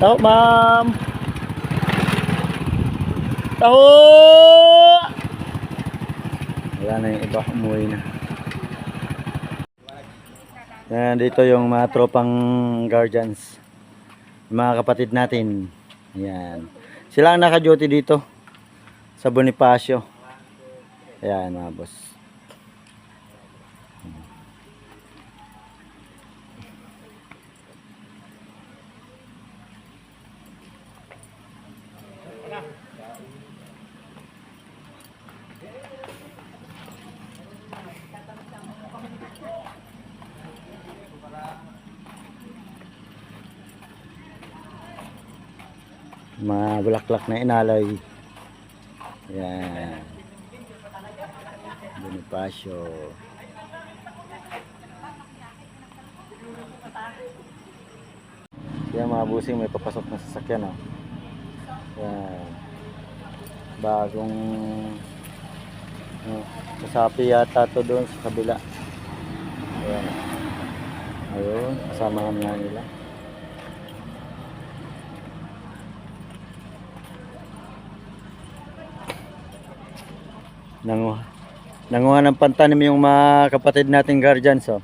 Taho, ma'am. Taho! Wala na yung iba, umuwi na. Yan, dito yung mga tropang guardians. Yung mga kapatid natin. Yan. Sila ang naka-duty dito sa Bonifacio. Ayan mga boss. Mga bulaklak na inalay. Ayan. Bonifacio. Yan mga busing, may papasok na sasakyan, oh. Yan. Bagong kasapi yata to doon sa kabila. Ayan. Ayun, kasama nga nila. Nanguha ng pantanim yung mga kapatid nating guardians, oh.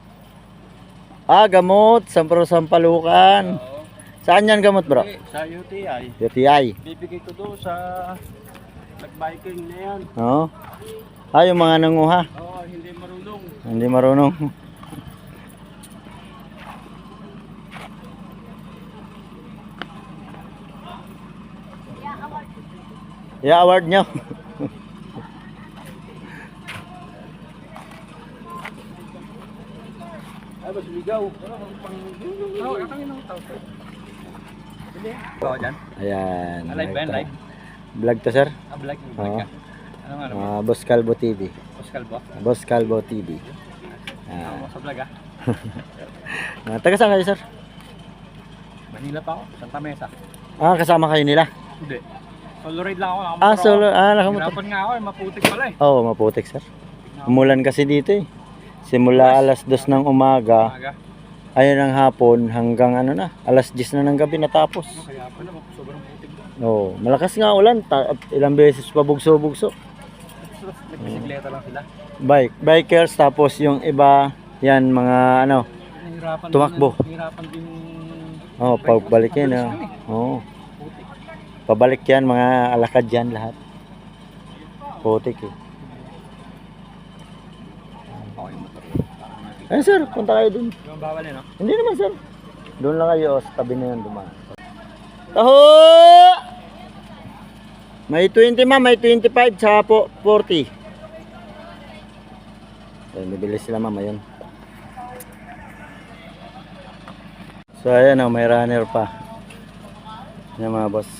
Gamot, Sampalukan. Saan yan gamot, bro? Sa UTI. UTI. Bibigay ko doon sa nag-biking na yan. Oo. Yung mga nanguha. Oo, hindi marunong. Hindi marunong. I-award nyo. Ay, mas ligaw. Oo, akangin ang tao. Bili. Oo, dyan. Ayan. Live ba yan? Live? Vlog to, sir? Vlog. Vlog ka. Ano nga naman? Boss Calvo TV. Boss Calvo? Boss Calvo TV. Sa vlog, ah? Taga saan kayo, sir? Manila pa ako. Santa Mesa. Kasama kayo nila? Hindi. Solo ride lang ako. Solo. Nakamotor. Hirapan nga ako. Maputik pala eh. Oo, maputik, sir. Umulan kasi dito eh. Simula alas 2 ng umaga. Ayun ang hapon hanggang alas 10 na ng gabi natapos. Kaya pala, sobrang putik doon. Oo, malakas nga ulan. Ilang beses pa bugso-bugso. Nagbisikleta lang sila. Bikers, tapos yung iba, yan mga Nahirapan tumakbo. Nahirapan din. Pabalik yan. Pabalik yan, mga alakad yan lahat. Putik eh. Ayun, sir, punta kayo dun. Yung bawal no? Hindi naman, sir. Doon lang kayo, sa tabi na yan dumaan. Taho! May 20 ma, may 25, tsaka po 40. So, bibilis sila mama yun. So, ayan o, may runner pa. Yan mga boss.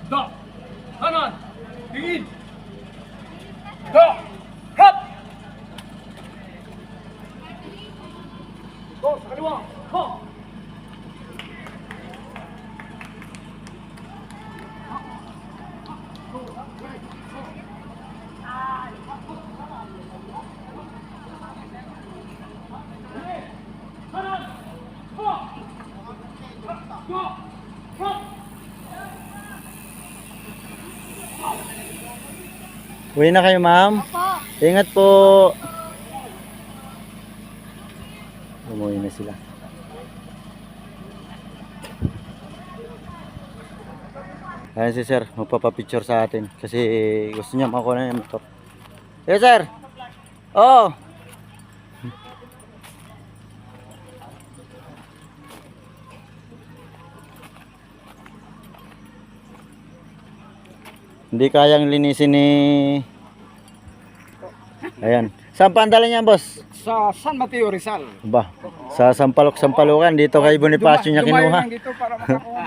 Do! Kanan! Tingin! Do! Hop! Go! Sa kaliwa! Ho! Uwi na kayo, ma'am. Ingat po. Umuwi na sila. Ayan si sir, magpapapicture sa atin. Kasi gusto niya makuha na yung motor. Yes, sir. Oh. Hindi kayang linisin ni... Ayan. Saan pa ang dala niya, boss? Sa San Mateo Rizal. Ba, sa Sampalukan dito kay Bonifacio niya kinuha. Dito para makakuha.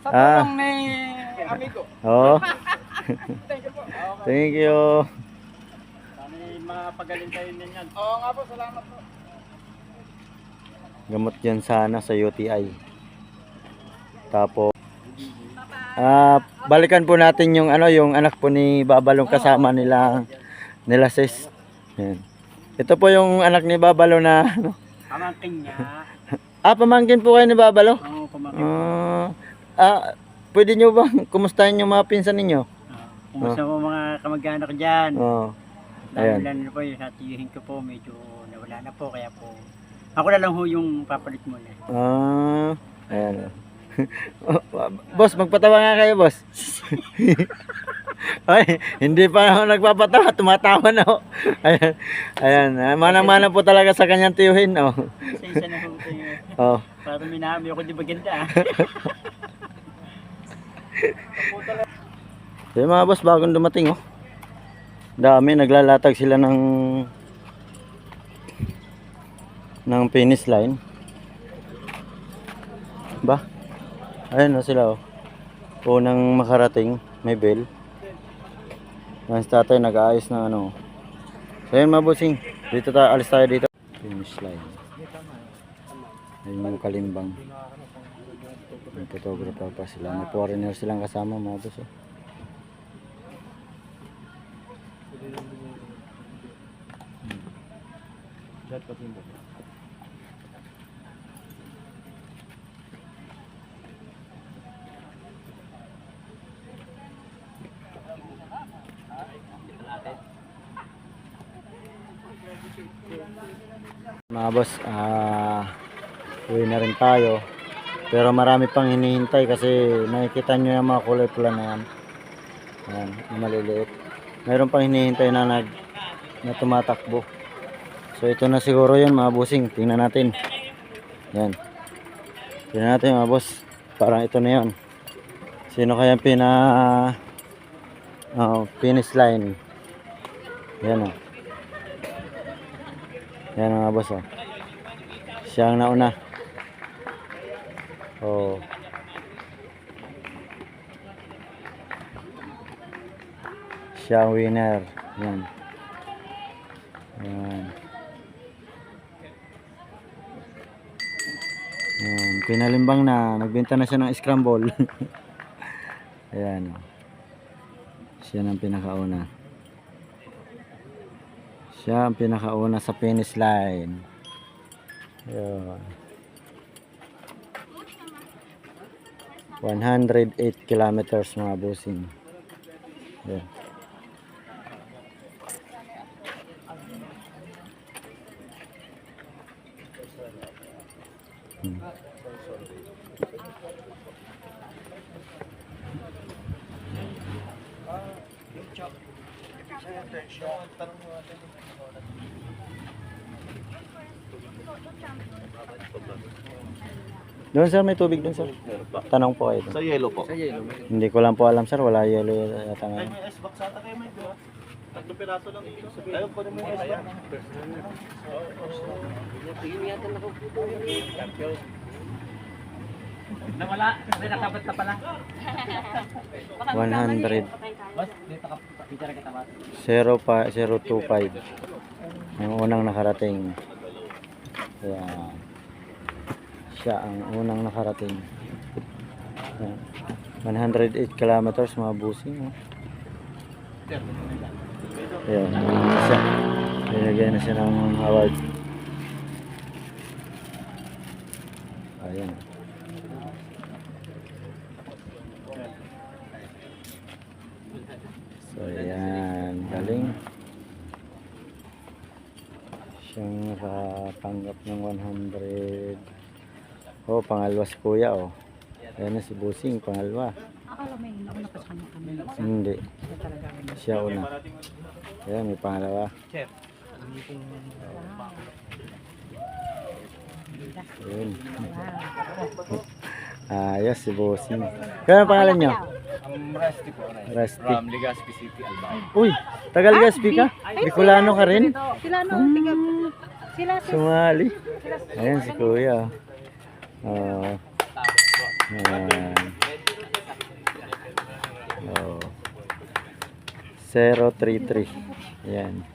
Sa tulong ni amigo. Oo. Thank you po. Thank you. Sana mapagaling kayo ninyan. Oo nga po, salamat po. Gamot yan sana sa UTI. Tapos balikan po natin yung yung anak po ni Babalong kasama nila sis. Yan. Ito po yung anak ni Babalo na ano. Pamangkin niya. Pamangkin po kayo ni Babalo? Oo, pamangkin. Pwede nyo bang kumustahin yung mga pinsan ninyo? Kumusta mo mga kamag-anak dyan? Oo. Ayan. Lalo na po yung sa tiyuhin ko po, medyo nawala na po. Kaya po, ako na lang ho yung papalit muna. Ayan. Boss, magpatawa nga kayo, boss. Ay, hindi pa ako nagpapatawa, tumatawa na ako. Ayan, ayan. Manang-mana po talaga sa kanyang tiyuhin. Oh. Isa-isa na ho kayo. Oh. Para minami ako di maganda. So yung mga boss, bagong dumating, oh. Dami, naglalatag sila ng finish line. Ba? Ayun na sila, oh. Unang makarating, may bell. Yan si tatay nag-aayos ng ano. So yun mga bossing, dito tayo, alis tayo dito. Finish line. Ayun yung kalimbang. May photographer pa sila. May foreigner silang kasama mga boss, oh. Mga boss, uwi na rin tayo. Pero marami pang hinihintay kasi nakikita nyo yung mga kulay pula na yan. Ayan, yung maliliit. Meron pang hinihintay na tumatakbo. So ito na siguro yun mga bossing. Tingnan natin. Yan. Tingnan natin mga boss. Parang ito na yun. Sino kaya finish line? Yan o. Yan mga boss o. Siya ang nauna. Oh. Siya ang winner. Yan. Yan. Yan. Pinalimbang na. Nagbenta na siya ng scramble. Ayan. Siya ang pinakauna. Siya ang pinakauna sa finish line. Ayan. 108 kilometers mga bossing. Ayan. Doon sir, may tubig doon sir. Tanong po kayo. Sa yellow po. Hindi ko lang po alam sir, wala yelo yata ngayon. May S-box ata kayo may dito. Tatlong piraso lang dito. Ayun po naman yung S-box. Nawala, may nakabat na pala. 100. Boss, dito ka, picture kita ba? 0.025. Ang unang nakarating. Ayan. Siya ang unang nakarating. Ayan. 108 kilometers mga busing. Oh. Ayan. Siya. Binigyan na siya ng award. Ayan. So ayan. Galing. Siyang nakatanggap ng 100. Oh, pangalwa si kuya, oh. Ayan na si Busing, pangalwa. Akala may nauna pa sa kanya kami. Hindi. Ito talaga. Siya una. Ayan, may pangalawa. Chef. Ayun. Ayos si Busing. Kaya ang pangalan nyo? Rusty po. Rusty. From Legazpi City, Albay. Uy, taga Legazpi ka? Bicolano ka rin? Sila no, tiga. Sila Sumali. Ayan si kuya. Oh. Ayan. Oh. 033. Ayan.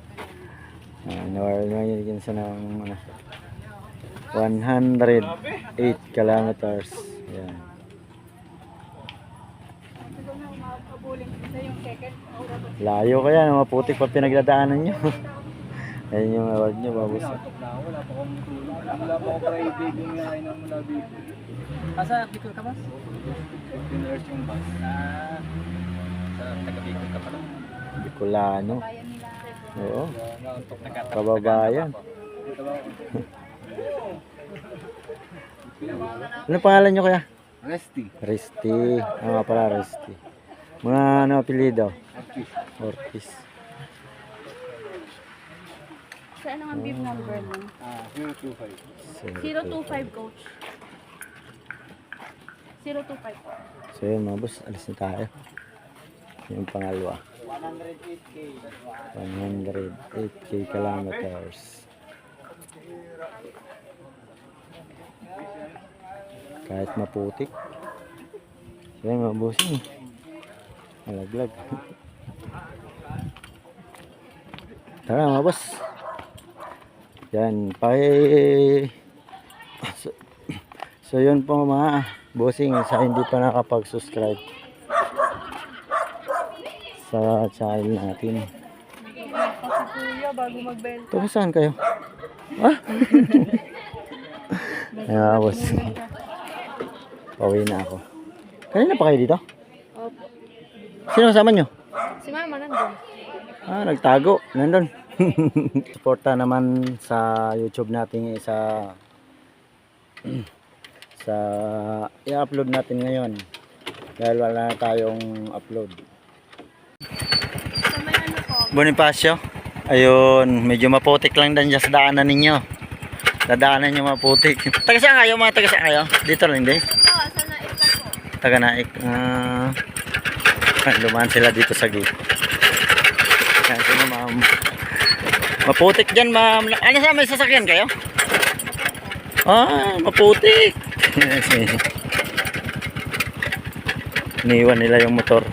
Nawagin sa ng 108 kilometers. Ayan. Layo kaya, maputik pa pinagdadaanan nyo. Ayun yung award nyo, babos. Pinatok na ako, wala pa akong tulong. Wala pa akong private yung ngayon ng mula dito. Asa, Bicol ka ba? Pinurse yung bus. Sa taga-Bicol ka pala. Bicolano. Bayan nila. Oo. Nauntok na Kababayan. Ano pangalan nyo kaya? Resty. Resty. Ah, nga pala, Resty. Mga ano apelido? Ortiz. Saan ang bib number mo? 025. 025 coach. 025 po. So yun mga boss, alis na tayo. Yung pangalawa. 108k kilometers. Kahit maputik. So yun mga boss, malaglag. Tara mga boss. Yan, so yun po mga bossing, sa hindi pa nakapag-subscribe sa channel natin. Kasi kuya, bago magbenta. Ito saan kayo? Ah? Ayan boss. Pauwi na ako. Kanina pa kayo dito? Opo. Sino kasama nyo? Si mama nandun. Ah, nagtago. Nandun. Suporta naman sa YouTube natin sa i-upload natin ngayon dahil wala na tayong upload. Sa may ano po? Bonifacio, ayun, medyo maputik lang din dyan sa daanan ninyo. Dadaanan nyo maputik. Taga saan kayo? Mga taga saan kayo? Dito lang din? Ito, sa naik ka po. Taga Naik. Lumaan sila dito sa gate. Kasi na ma'am. Maputik dyan ma'am. Ano sa may sasakyan kayo? Ah, maputik. Iniwan nila yung motor.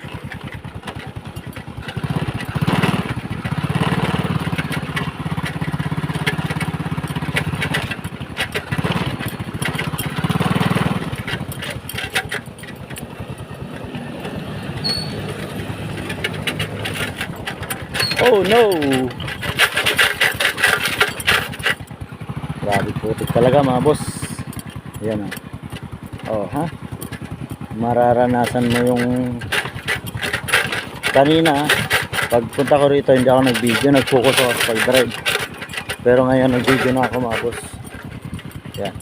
Oh no! Grabe putik talaga mga boss. Ayan oh. Oh ha? Mararanasan mo yung kanina pagpunta ko rito hindi ako nag-video, nag-focus ako sa pag-drive. Pero ngayon nag-video na ako mga boss. Ayan.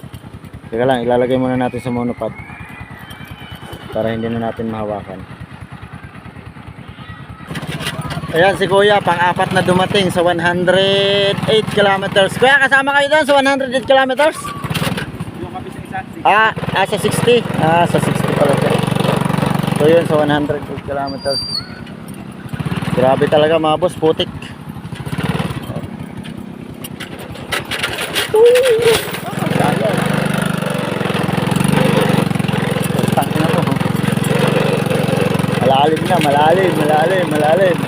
Teka lang, ilalagay muna natin sa monopod para hindi na natin mahawakan. Ayan si Kuya, pang-apat na dumating sa 108 kilometers. Kuya, kasama kayo doon sa 108 kilometers? Yung kami sa isa. Sa 60. Sa 60 pala siya. So yun, sa 108 kilometers. Grabe talaga mga boss, putik. Tangin na to. Malalim na, malalim.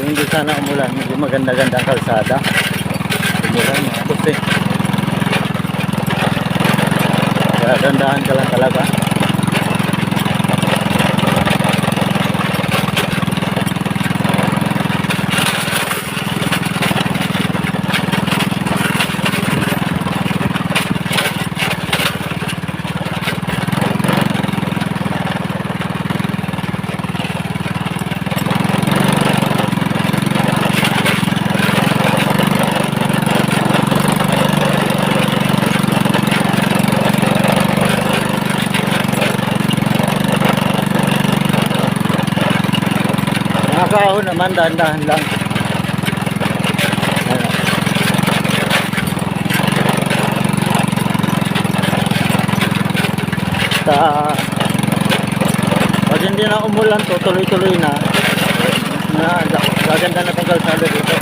Hindi sana umulan, medyo maganda-ganda ang kalsada. Umulan, mabos eh. Kaya dandahan ka lang talaga. Nakakaahon naman, dahan-dahan lang. Ayan. pag hindi na umulan to, tuloy-tuloy na. Gaganda na itong kalsada dito.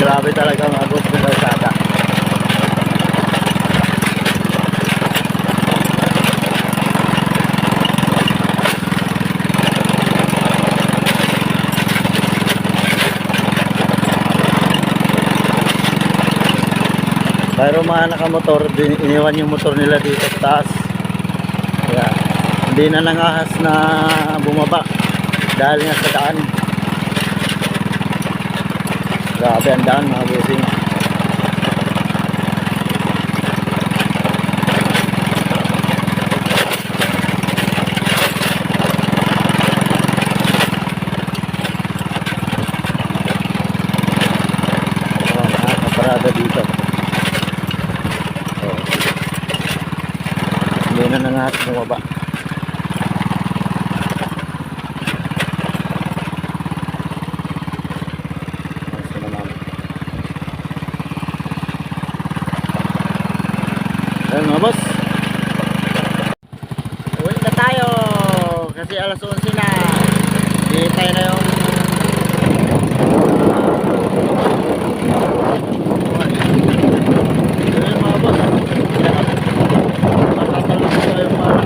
Grabe talaga mga boss ng kalsada. Pero mga nakamotor, iniwan yung motor nila dito sa taas. Kaya hindi na nangahas na bumaba dahil nga sa daan. Grabe ang daan mga busing. Nakaparada dito. Hindi na nangahas bumaba. Ayun mga boss, uwi na tayo kasi alas 11 na. Hintay na yung ayun mga boss, matatalong ko yung mga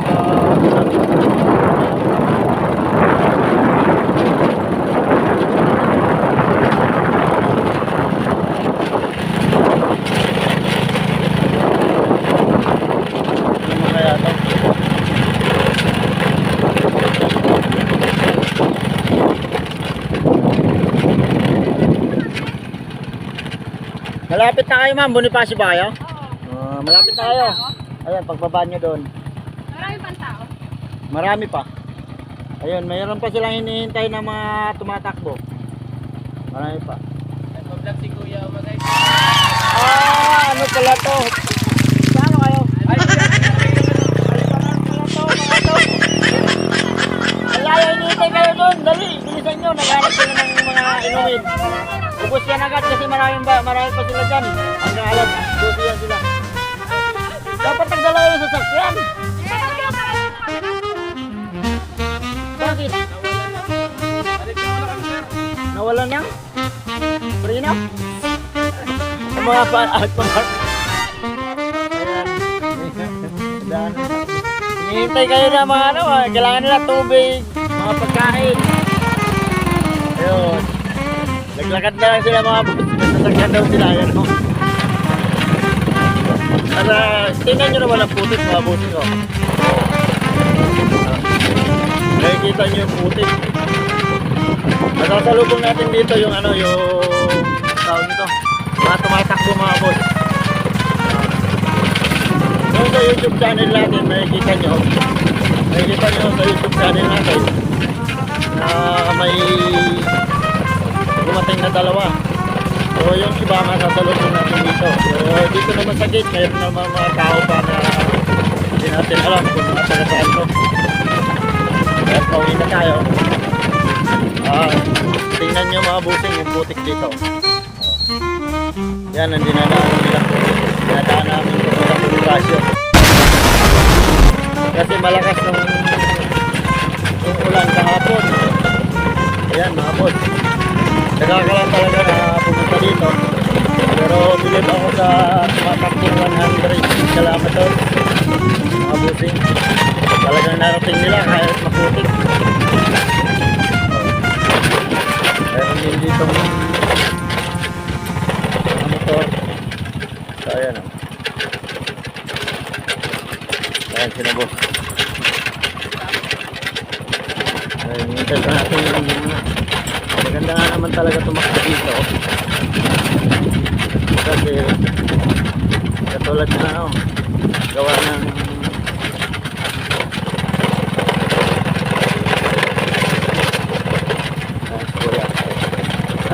malapit na kayo ma'am, Bonifacio ba kayo? Oo. Malapit na kayo. Ayan, pagbaba nyo doon. Marami pang tao. Marami pa. Ayun, mayroon pa silang hinihintay na mga tumatakbo. Marami pa. Nagpa-vlog si Kuya Magay. Ano pala to? Saan kayo? Ay, alayo, hinihintay kayo doon. Dali, bilisan nyo. Naghanap sila ng mga inumin. Ubus yan agad kasi marami pa sila dyan. Hanggang alas 12 yan sila. Dapat nagdala kayo sa sasakyan. Bakit? Nawalan na? Free na? Ang mga ayan. Hinihintay kayo na mga ano. Kailangan nila tubig, mga pagkain. Ayun. Naglakad na lang sila mga boss. Nasasakyan daw sila. Ayan o. Para tingnan nyo naman ang putik mga boss ko. Nakikita nyo yung putik. Masasalubong natin dito yung ano, yung tawag nito, mga tumatakbo mga boss. Yung sa YouTube channel natin, makikita nyo sa YouTube channel natin na may dumating na dalawa. So yung iba masasalubong natin dito. So dito naman sa gate, mayroon naman mga tao pa na hindi natin alam kung nakasaan ko. Kaya pauwi na tayo. Tingnan nyo mga busing yung putik dito. Yan ang dinadaanan nila. Dinadaan namin yung mga publikasyon. Kasi malakas yung ulan kahapon. Ayan mga boss. Nagkakalang talaga na pumunta dito. Pero bilib ako sa tumatakbo 100 kilometers. Mga busing. Talagang narating nila kahit maputik. Meron din dito mga motor. So ayan o. Ayan sila boss. Ayan, hintay pa natin yung mga. Maganda nga naman talaga tumakbo dito. Kasi katulad na ano, gawa ng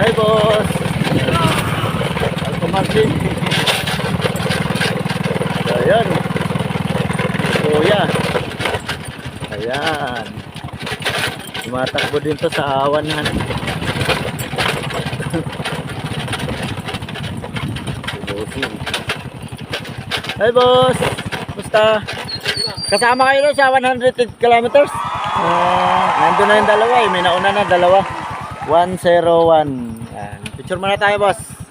hi boss! Alto Martin! Ayan! Kuya! Ayan! Tumatakbo din to sa awanan. Hi boss! Basta, kasama kayo doon sa 100 kilometers. Nandun na yung dalawa eh. May nauna na dalawa. 101. Yan. Picture muna tayo, boss.